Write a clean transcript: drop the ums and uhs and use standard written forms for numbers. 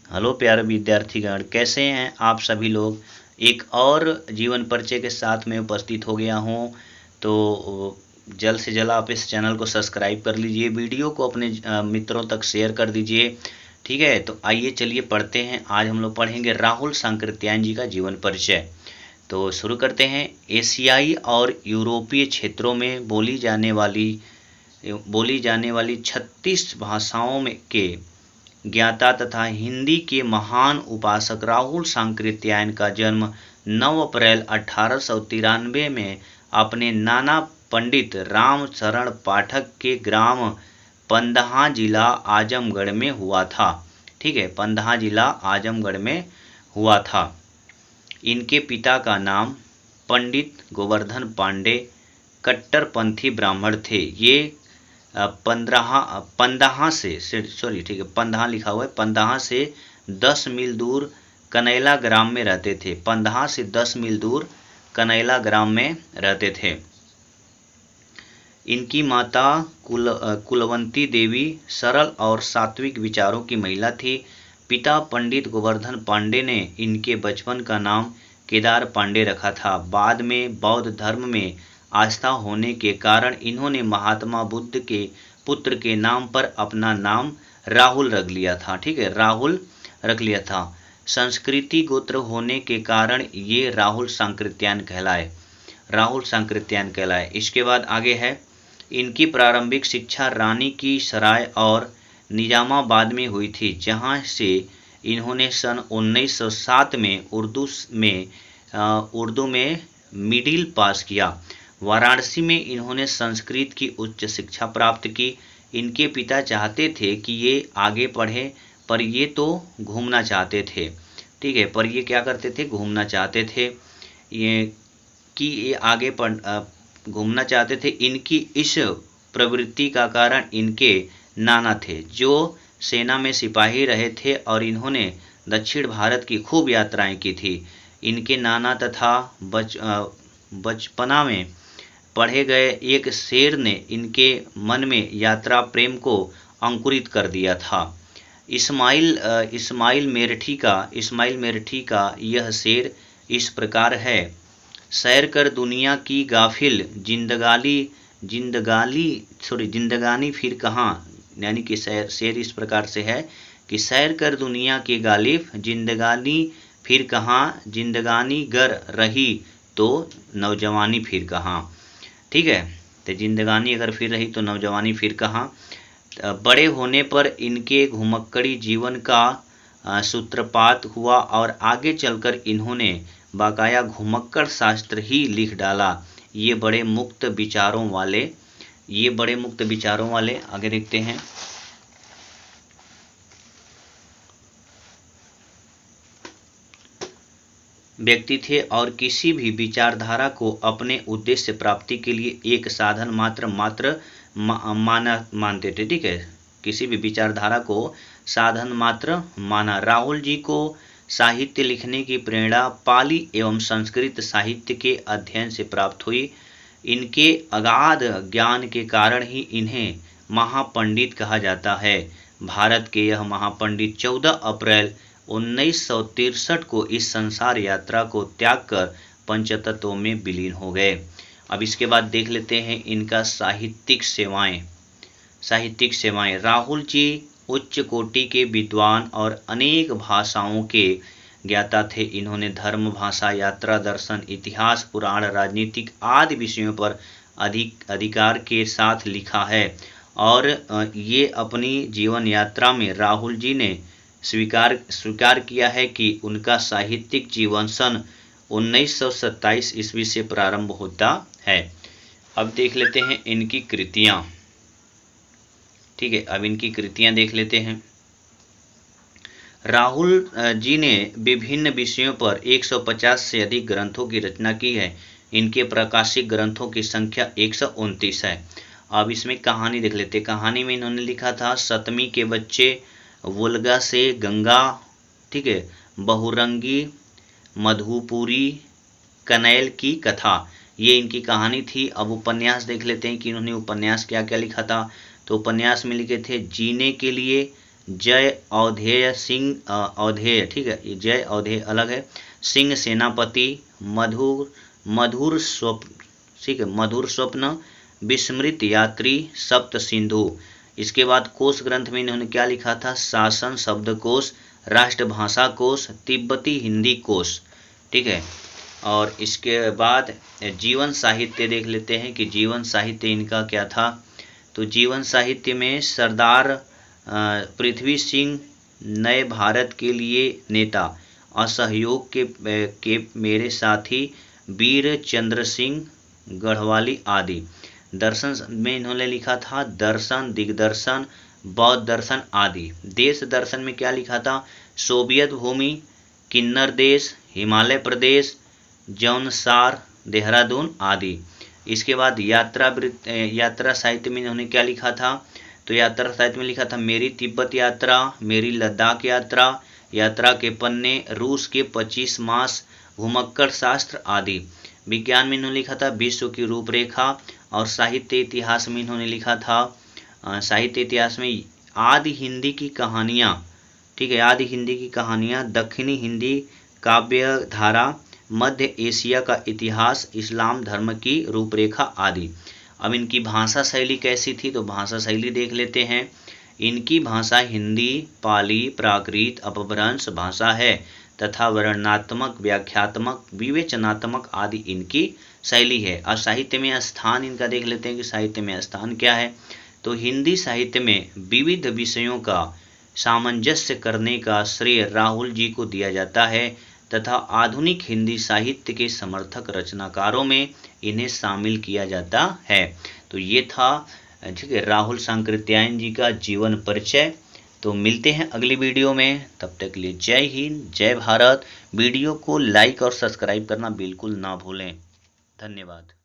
Hello प्यारे विद्यार्थीगण, कैसे हैं आप सभी लोग। एक और जीवन परिचय के साथ में उपस्थित हो गया हूं। तो जल्द से जल्द आप इस चैनल को सब्सक्राइब कर लीजिए, वीडियो को अपने मित्रों तक शेयर कर दीजिए। ठीक है, तो आइए चलिए पढ़ते हैं। आज हम लोग पढ़ेंगे राहुल सांकृत्यायन जी का जीवन परिचय। तो शुरू करते हैं। एशियाई और यूरोपीय क्षेत्रों में बोली जाने वाली 36 भाषाओं में के ज्ञाता तथा हिंदी के महान उपासक राहुल सांकृत्यायन का जन्म 9 अप्रैल 1893 में अपने नाना पंडित राम शरण पाठक के ग्राम पंदहा जिला आजमगढ़ में हुआ था। ठीक है, पंदहा जिला आजमगढ़ में हुआ था। इनके पिता का नाम पंडित गोवर्धन पांडे कट्टरपंथी ब्राह्मण थे। ये पंदहा लिखा हुआ है, पंदहा से 10 मील दूर कनैला ग्राम में रहते थे। पंदहा से 10 मील दूर कनैला ग्राम में रहते थे। इनकी माता कुलवंती देवी सरल और सात्विक विचारों की महिला थी। पिता पंडित गोवर्धन पांडे ने इनके बचपन का नाम केदार पांडे रखा था। बाद में बौद्ध धर्म में आस्था होने के कारण इन्होंने महात्मा बुद्ध के पुत्र के नाम पर अपना नाम राहुल रख लिया था। ठीक है, राहुल रख लिया था। संस्कृति गोत्र होने के कारण ये राहुल सांकृत्यायन कहलाए। इसके बाद आगे है। इनकी प्रारंभिक शिक्षा रानी की सराय और निजामाबाद में हुई थी, जहां से इन्होंने सन 1907 में उर्दू में मिडिल पास किया। वाराणसी में इन्होंने संस्कृत की उच्च शिक्षा प्राप्त की। इनके पिता चाहते थे कि ये आगे पढ़े, पर ये तो घूमना चाहते थे। ठीक है, पर ये क्या करते थे, घूमना चाहते थे। ये आगे घूमना चाहते थे। इनकी इस प्रवृत्ति का कारण इनके नाना थे, जो सेना में सिपाही रहे थे और इन्होंने दक्षिण भारत की खूब यात्राएं की थी। इनके नाना तथा बचपना में पढ़े गए एक शेर ने इनके मन में यात्रा प्रेम को अंकुरित कर दिया था। इस्माइल मेरठी का यह शेर इस प्रकार है। सैर कर दुनिया की गाफिल जिंदगानी फिर कहाँ। यानी कि शेर इस प्रकार से है कि सैर कर दुनिया के गालिब जिंदगानी फिर कहाँ, जिंदगानी गर रही तो नौजवानी फिर कहाँ। ठीक है, तो जिंदगानी अगर फिर रही तो नौजवानी फिर कहाँ। बड़े होने पर इनके घुमक्कड़ी जीवन का सूत्रपात हुआ और आगे चलकर इन्होंने बाकाया घुमक्कड़ शास्त्र ही लिख डाला। ये बड़े मुक्त विचारों वाले आगे देखते हैं। व्यक्ति थे और किसी भी विचारधारा को अपने उद्देश्य प्राप्ति के लिए एक साधन मात्र मानते थे। ठीक है, किसी भी विचारधारा को साधन मात्र माना। राहुल जी को साहित्य लिखने की प्रेरणा पाली एवं संस्कृत साहित्य के अध्ययन से प्राप्त हुई। इनके अगाध ज्ञान के कारण ही इन्हें महापंडित कहा जाता है। भारत के यह महापंडित 14 अप्रैल 1963 को इस संसार यात्रा को त्याग कर पंचतत्वों में विलीन हो गए। अब इसके बाद देख लेते हैं इनका साहित्यिक सेवाएं। राहुल जी उच्च कोटि के विद्वान और अनेक भाषाओं के ज्ञाता थे। इन्होंने धर्म, भाषा, यात्रा, दर्शन, इतिहास, पुराण, राजनीतिक आदि विषयों पर अधिकार के साथ लिखा है और ये अपनी जीवन यात्रा में राहुल जी ने स्वीकार किया है कि उनका साहित्यिक जीवन सन 1927 ईस्वी से प्रारंभ होता है। अब देख लेते हैं इनकी कृतियां। ठीक है, अब इनकी कृतियां देख लेते हैं। राहुल जी ने विभिन्न विषयों पर 150 से अधिक ग्रंथों की रचना की है। इनके प्रकाशित ग्रंथों की संख्या 129 है। अब इसमें कहानी देख लेते हैं। कहानी में इन्होंने लिखा था सतमी के बच्चे, वोल्गा से गंगा, ठीक है, बहुरंगी, मधुपुरी, कनैल की कथा, ये इनकी कहानी थी। अब उपन्यास देख लेते हैं कि इन्होंने उपन्यास क्या क्या लिखा था। तो उपन्यास में लिखे थे जीने के लिए, जय अवधेय सिंह अवधेय, ठीक है, ये जय अवधेय अलग है। सिंह सेनापति, मधुर स्वप्न, ठीक है, मधुर स्वप्न, विस्मृत यात्री, सप्त सिंधु। इसके बाद कोश ग्रंथ में इन्होंने क्या लिखा था? शासन शब्दकोश, राष्ट्रभाषा कोश, तिब्बती हिंदी कोश, ठीक है। और इसके बाद जीवन साहित्य देख लेते हैं कि जीवन साहित्य इनका क्या था। तो जीवन साहित्य में सरदार पृथ्वी सिंह, नए भारत के लिए नेता, असहयोग के मेरे साथी, वीर चंद्र सिंह गढ़वाली आदि। दर्शन में इन्होंने लिखा था दर्शन, दिग्दर्शन, बौद्ध दर्शन आदि। देश दर्शन में क्या लिखा था? सोवियत भूमि, किन्नर देश, हिमालय प्रदेश, जौनसार, देहरादून आदि। इसके बाद यात्रा साहित्य में इन्होंने क्या लिखा था? तो यात्रा साहित्य में लिखा था मेरी तिब्बत यात्रा, मेरी लद्दाख यात्रा, यात्रा के पन्ने, रूस के 25 मास, घुमक्कड़ शास्त्र आदि। विज्ञान में इन्होंने लिखा था विश्व की रूपरेखा। और साहित्य इतिहास में इन्होंने लिखा था साहित्य इतिहास में आदि हिंदी की कहानियाँ, ठीक है, आदि हिंदी की कहानियाँ, दक्षिणी हिंदी काव्य धारा, मध्य एशिया का इतिहास, इस्लाम धर्म की रूपरेखा आदि। अब इनकी भाषा शैली कैसी थी? तो भाषा शैली देख लेते हैं। इनकी भाषा हिंदी, पाली, प्राकृत, अपभ्रंश भाषा है तथा वर्णनात्मक, व्याख्यात्मक, विवेचनात्मक आदि इनकी शैली है। और साहित्य में स्थान इनका देख लेते हैं कि साहित्य में स्थान क्या है। तो हिंदी साहित्य में विविध विषयों का सामंजस्य करने का श्रेय राहुल जी को दिया जाता है तथा आधुनिक हिंदी साहित्य के समर्थक रचनाकारों में इन्हें शामिल किया जाता है। तो ये था, ठीक है, राहुल सांकृत्यायन जी का जीवन परिचय। तो मिलते हैं अगली वीडियो में, तब तक के लिए जय हिंद, जय भारत। वीडियो को लाइक और सब्सक्राइब करना बिल्कुल ना भूलें। धन्यवाद।